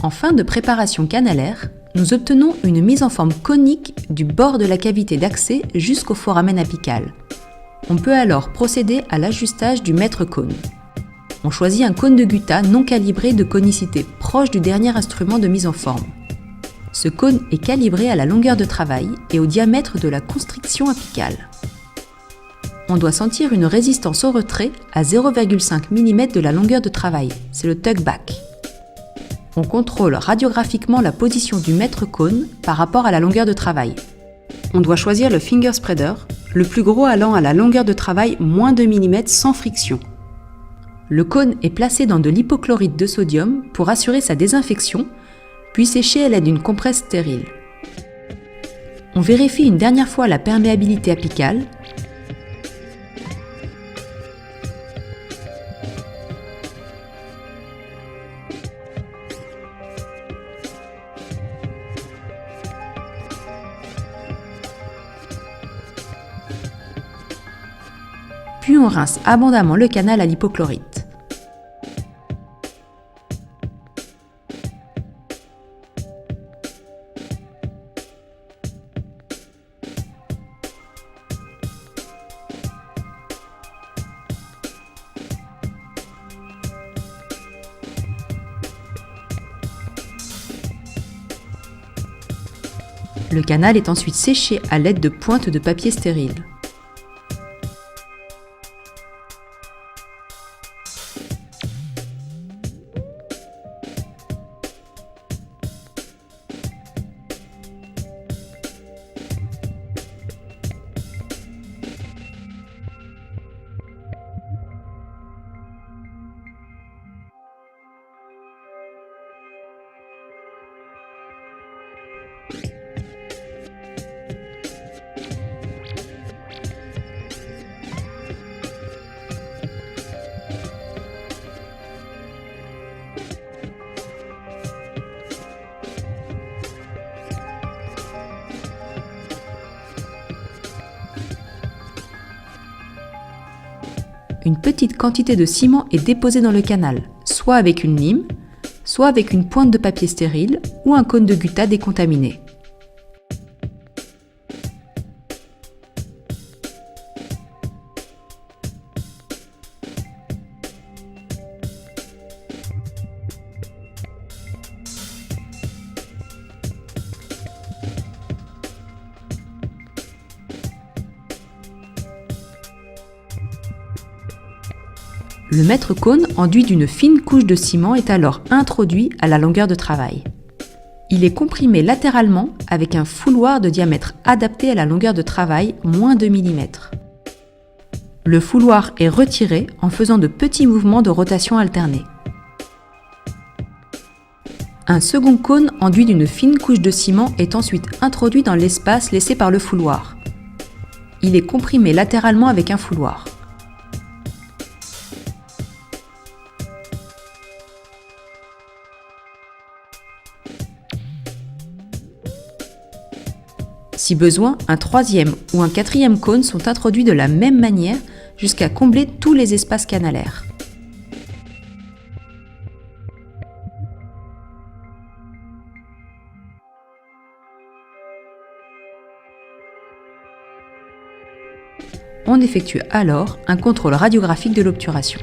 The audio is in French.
En fin de préparation canalaire, nous obtenons une mise en forme conique du bord de la cavité d'accès jusqu'au foramen apical. On peut alors procéder à l'ajustage du mètre cône. On choisit un cône de gutta non calibré de conicité proche du dernier instrument de mise en forme. Ce cône est calibré à la longueur de travail et au diamètre de la constriction apicale. On doit sentir une résistance au retrait à 0,5 mm de la longueur de travail, c'est le tug-back. On contrôle radiographiquement la position du mètre cône par rapport à la longueur de travail. On doit choisir le finger spreader, le plus gros allant à la longueur de travail moins 2 mm sans friction. Le cône est placé dans de l'hypochlorite de sodium pour assurer sa désinfection, puis séché à l'aide d'une compresse stérile. On vérifie une dernière fois la perméabilité apicale, puis on rince abondamment le canal à l'hypochlorite. Le canal est ensuite séché à l'aide de pointes de papier stérile. Une petite quantité de ciment est déposée dans le canal, soit avec une lime, soit avec une pointe de papier stérile ou un cône de gutta décontaminé. Le mètre cône enduit d'une fine couche de ciment est alors introduit à la longueur de travail. Il est comprimé latéralement avec un fouloir de diamètre adapté à la longueur de travail moins 2 mm. Le fouloir est retiré en faisant de petits mouvements de rotation alternés. Un second cône enduit d'une fine couche de ciment est ensuite introduit dans l'espace laissé par le fouloir. Il est comprimé latéralement avec un fouloir. Si besoin, un troisième ou un quatrième cône sont introduits de la même manière jusqu'à combler tous les espaces canalaires. On effectue alors un contrôle radiographique de l'obturation.